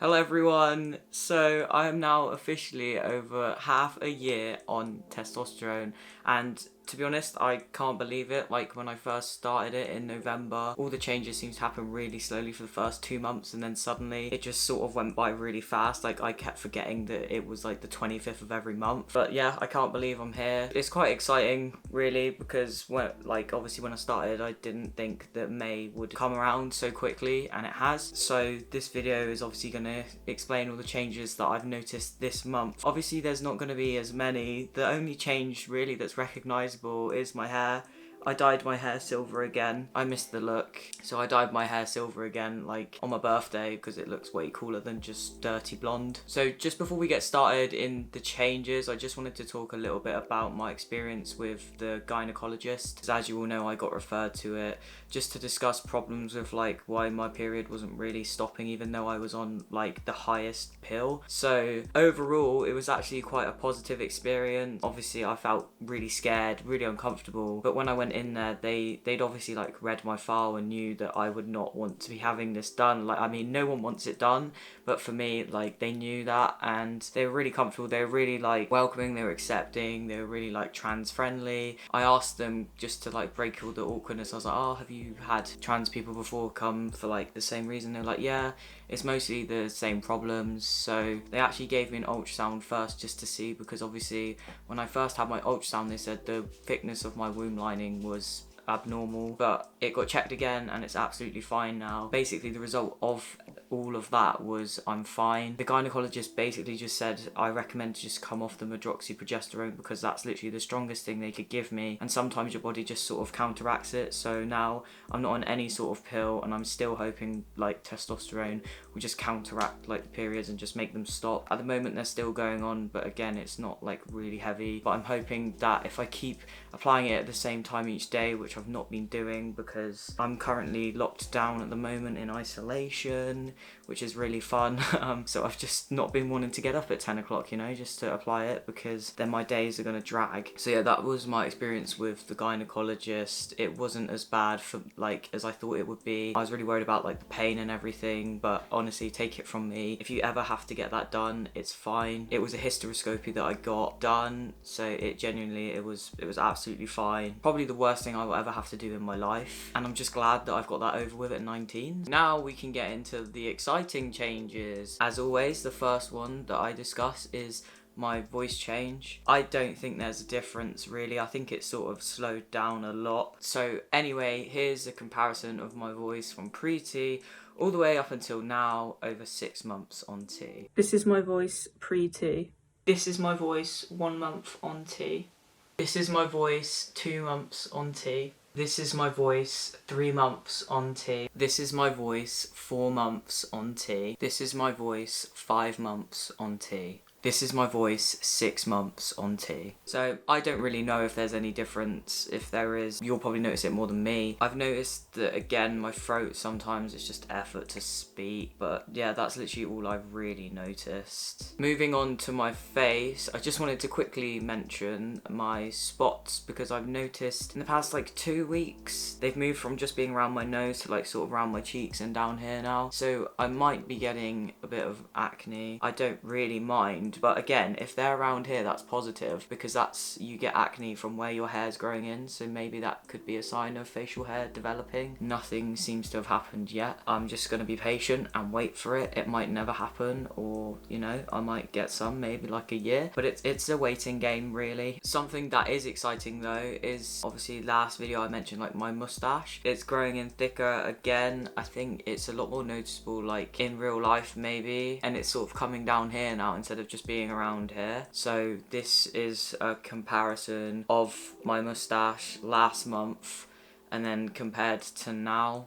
Hello everyone! So I am now officially over half a year on testosterone, and to be honest I can't believe it. Like when I first started it in November, all the changes seemed to happen really slowly for the first 2 months, and then suddenly it just sort of went by really fast. Like I kept forgetting that it was like the 25th of every month. But yeah, I can't believe I'm here. It's quite exciting really, because obviously when I started I didn't think that May would come around so quickly, and it has. So this video is obviously going to explain all the changes that I've noticed this month. Obviously there's not going to be as many. The only change really that's recognisable is my hair. I dyed my hair silver again. I missed the look, so I dyed my hair silver again like on my birthday because it looks way cooler than just dirty blonde. So just before we get started in the changes, I just wanted to talk a little bit about my experience with the gynecologist, because as you all know I got referred to it just to discuss problems with like why my period wasn't really stopping even though I was on like the highest pill. So overall it was actually quite a positive experience. Obviously I felt really scared, really uncomfortable, but when I went in there they'd obviously like read my file and knew that I would not want to be having this done. Like I mean no one wants it done, but for me like they knew that, and they were really comfortable. They were really like welcoming, they were accepting, they were really like trans friendly. I asked them just to like break all the awkwardness. I was like, oh, have you had trans people before come for like the same reason? They're like, yeah, it's mostly the same problems. So they actually gave me an ultrasound first just to see, because obviously when I first had my ultrasound they said the thickness of my womb lining was abnormal, but it got checked again and it's absolutely fine now. Basically the result of all of that was I'm fine. The gynecologist basically just said I recommend to just come off the medroxyprogesterone because that's literally the strongest thing they could give me, and sometimes your body just sort of counteracts it. So now I'm not on any sort of pill, and I'm still hoping like testosterone will just counteract like the periods and just make them stop. At the moment they're still going on, but again it's not like really heavy, but I'm hoping that if I keep applying it at the same time each day, which I've not been doing because I'm currently locked down at the moment in isolation, which is really fun. So I've just not been wanting to get up at 10 o'clock, you know, just to apply it, because then my days are going to drag. So yeah, that was my experience with the gynecologist. It wasn't as bad for like as I thought it would be. I was really worried about like the pain and everything, but honestly, take it from me, if you ever have to get that done, it's fine. It was a hysteroscopy that I got done, so it was absolutely fine. Probably the worst thing I will ever have to do in my life, and I'm just glad that I've got that over with at 19. Now we can get into the exciting changes. As always, the first one that I discuss is my voice change. I don't think there's a difference really. I think it's sort of slowed down a lot. So anyway, here's a comparison of my voice from pre-T all the way up until now, over 6 months on T. This is my voice pre-T. This is my voice 1 month on T. This is my voice 2 months on T. This is my voice 3 months on T. This is my voice 4 months on T. This is my voice 5 months on T. This is my voice 6 months on T. So I don't really know if there's any difference. If there is, you'll probably notice it more than me. I've noticed that again, my throat sometimes it's just effort to speak, but yeah, that's literally all I've really noticed. Moving on to my face, I just wanted to quickly mention my spots, because I've noticed in the past like 2 weeks, they've moved from just being around my nose to like sort of around my cheeks and down here now. So I might be getting a bit of acne. I don't really mind. But again, if they're around here, that's positive, because you get acne from where your hair's growing in, so maybe that could be a sign of facial hair developing. Nothing seems to have happened yet. I'm just going to be patient and wait for it. It might never happen, or you know, I might get some, maybe like a year, but it's a waiting game really. Something that is exciting though is obviously last video I mentioned like my mustache. It's growing in thicker again. I think it's a lot more noticeable like in real life maybe, and it's sort of coming down here now instead of just being around here. So this is a comparison of my mustache last month and then compared to now.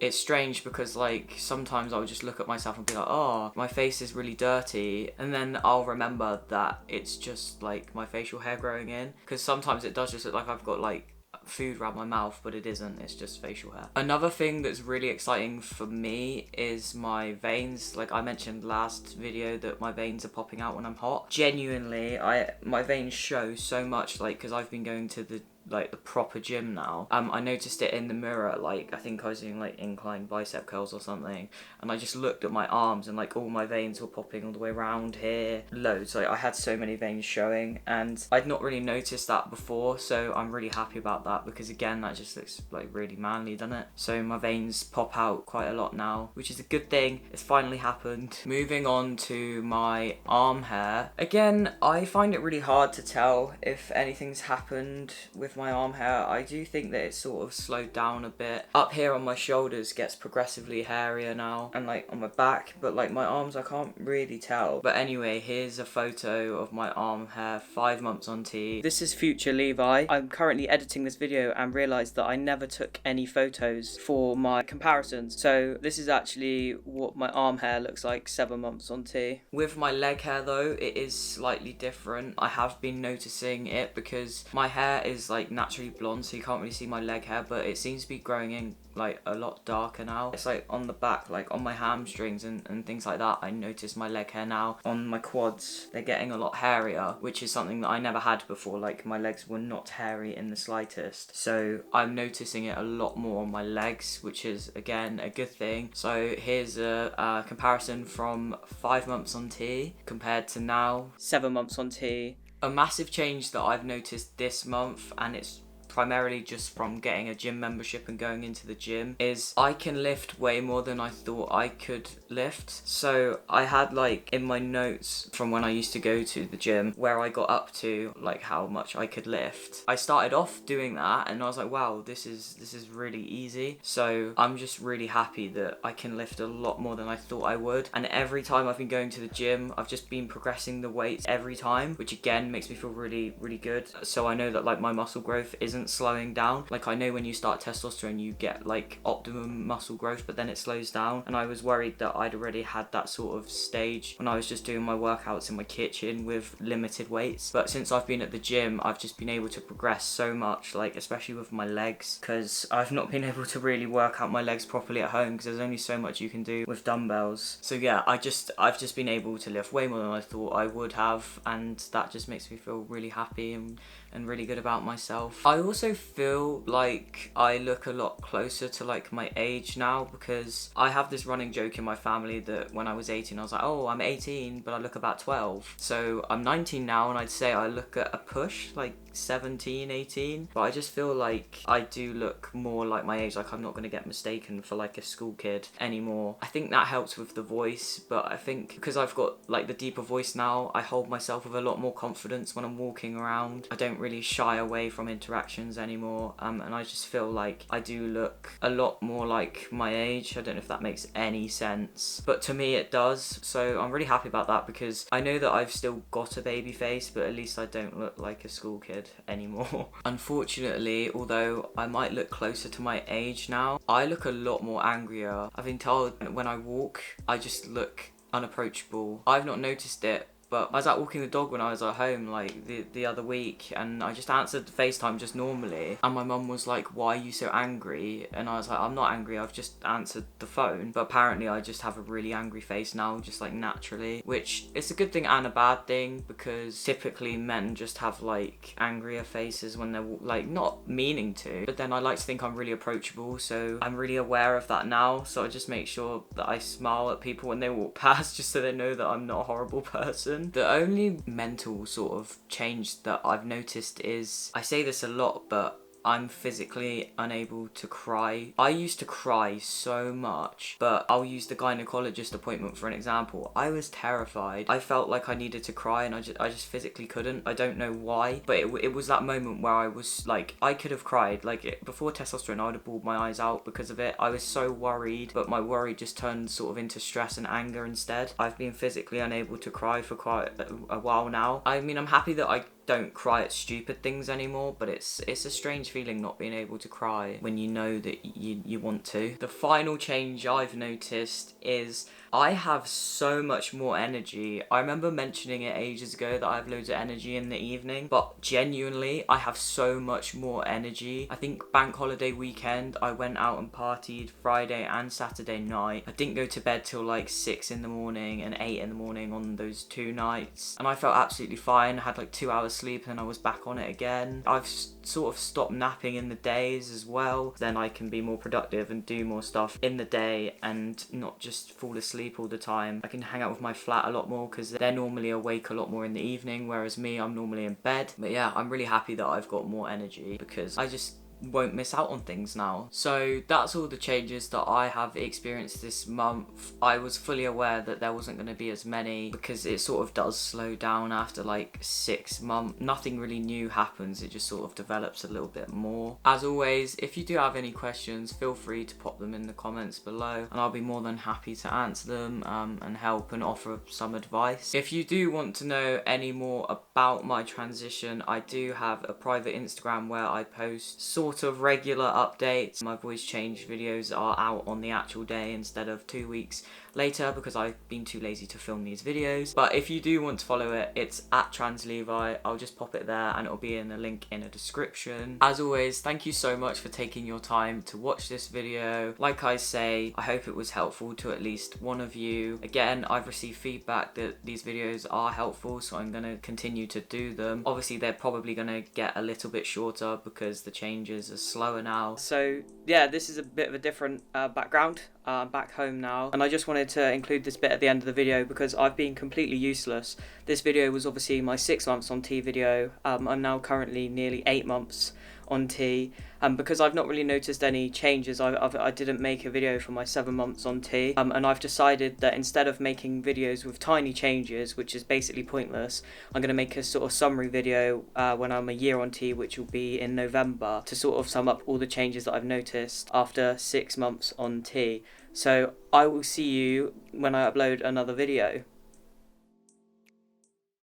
It's strange because like sometimes I'll just look at myself and be like, oh, my face is really dirty, and then I'll remember that it's just like my facial hair growing in, because sometimes it does just look like I've got like food around my mouth, but it isn't, it's just facial hair. Another thing that's really exciting for me is my veins. Like I mentioned last video that my veins are popping out when I'm hot. Genuinely, my veins show so much, like because I've been going to the like the proper gym now, I noticed it in the mirror. Like I think I was doing like incline bicep curls or something, and I just looked at my arms and like all my veins were popping all the way around here, loads. Like I had so many veins showing, and I'd not really noticed that before, so I'm really happy about that, because again, that just looks like really manly, doesn't it? So my veins pop out quite a lot now, which is a good thing. It's finally happened. Moving on to my arm hair. Again, I find it really hard to tell if anything's happened with my arm hair. I do think that it's sort of slowed down a bit. Up here on my shoulders gets progressively hairier now, and like on my back, but like my arms I can't really tell. But anyway, here's a photo of my arm hair 5 months on T. This is future Levi. I'm currently editing this video and realised that I never took any photos for my comparisons. So this is actually what my arm hair looks like 7 months on T. With my leg hair though, it is slightly different. I have been noticing it because my hair is like naturally blonde, so you can't really see my leg hair, but it seems to be growing in like a lot darker now. It's like on the back, like on my hamstrings and things like that. I notice my leg hair now. On my quads, they're getting a lot hairier, which is something that I never had before. Like my legs were not hairy in the slightest. So I'm noticing it a lot more on my legs, which is again a good thing. So here's a comparison from 5 months on T compared to now 7 months on T. A massive change that I've noticed this month, and it's primarily just from getting a gym membership and going into the gym, is I can lift way more than I thought I could lift. So I had like in my notes from when I used to go to the gym where I got up to, like how much I could lift. I started off doing that and I was like, wow, this is really easy. So I'm just really happy that I can lift a lot more than I thought I would. And every time I've been going to the gym, I've just been progressing the weights every time, which again makes me feel really, really good. So I know that like my muscle growth isn't slowing down. Like I know when you start testosterone you get like optimum muscle growth, but then it slows down, and I was worried that I'd already had that sort of stage when I was just doing my workouts in my kitchen with limited weights. But since I've been at the gym, I've just been able to progress so much, like especially with my legs, because I've not been able to really work out my legs properly at home because there's only so much you can do with dumbbells. So yeah, I've just been able to lift way more than I thought I would have, and that just makes me feel really happy and really good about myself. I also feel like I look a lot closer to like my age now, because I have this running joke in my family that when I was 18 I was like, oh, I'm 18 but I look about 12. So I'm 19 now and I'd say I look at a push like 17, 18, but I just feel like I do look more like my age. Like I'm not going to get mistaken for like a school kid anymore. I think that helps with the voice, but I think because I've got like the deeper voice now, I hold myself with a lot more confidence when I'm walking around. I don't really shy away from interactions anymore, and I just feel like I do look a lot more like my age. I don't know if that makes any sense, but to me it does. So I'm really happy about that, because I know that I've still got a baby face, but at least I don't look like a school kid anymore. Unfortunately, although I might look closer to my age now, I look a lot more angrier. I've been told when I walk, I just look unapproachable. I've not noticed it, but I was out walking the dog when I was at home like the other week, and I just answered FaceTime just normally, and my mum was like, why are you so angry? And I was like, I'm not angry, I've just answered the phone. But apparently I just have a really angry face now, just like naturally, which is a good thing and a bad thing, because typically men just have like angrier faces when they're like not meaning to, but then I like to think I'm really approachable, so I'm really aware of that now. So I just make sure that I smile at people when they walk past, just so they know that I'm not a horrible person. The only mental sort of change that I've noticed is, I say this a lot, but I'm physically unable to cry. I used to cry so much, but I'll use the gynecologist appointment for an example. I was terrified. I felt like I needed to cry and I just physically couldn't. I don't know why, but it was that moment where I was like, I could have cried. Like before testosterone, I would have bawled my eyes out because of it. I was so worried, but my worry just turned sort of into stress and anger instead. I've been physically unable to cry for quite a while now. I mean, I'm happy that I don't cry at stupid things anymore, but it's a strange feeling not being able to cry when you know that you want to. The final change I've noticed is I have so much more energy. I remember mentioning it ages ago that I have loads of energy in the evening, but genuinely I have so much more energy. I think bank holiday weekend I went out and partied Friday and Saturday night. I didn't go to bed till like 6 in the morning and 8 in the morning on those 2 nights, and I felt absolutely fine. I had like 2 hours sleep and I was back on it again. I've sort of stopped napping in the days as well. Then I can be more productive and do more stuff in the day and not just fall asleep all the time. I can hang out with my flat a lot more because they're normally awake a lot more in the evening, whereas me, I'm normally in bed. But yeah, I'm really happy that I've got more energy because I just won't miss out on things now. So that's all the changes that I have experienced this month. I was fully aware that there wasn't going to be as many because it sort of does slow down after like 6 months. Nothing really new happens, it just sort of develops a little bit more. As always, if you do have any questions, feel free to pop them in the comments below and I'll be more than happy to answer them and help and offer some advice. If you do want to know any more about my transition, I do have a private Instagram where I post sort of regular updates. My voice change videos are out on the actual day instead of 2 weeks later because I've been too lazy to film these videos. But if you do want to follow it, it's at translevi. I'll just pop it there and it'll be in the link in a description. As always, thank you so much for taking your time to watch this video. Like I say, I hope it was helpful to at least one of you. Again, I've received feedback that these videos are helpful, so I'm going to continue to do them. Obviously, they're probably going to get a little bit shorter because the changes are slower now. So yeah, this is a bit of a different background. I'm back home now and I just wanted to include this bit at the end of the video because I've been completely useless. This video was obviously my 6 months on T video. I'm now currently nearly 8 months on T, and because I've not really noticed any changes, I didn't make a video for my 7 months on T, and I've decided that instead of making videos with tiny changes, which is basically pointless, I'm going to make a sort of summary video when I'm a year on T, which will be in November, to sort of sum up all the changes that I've noticed after 6 months on T. So I will see you when I upload another video.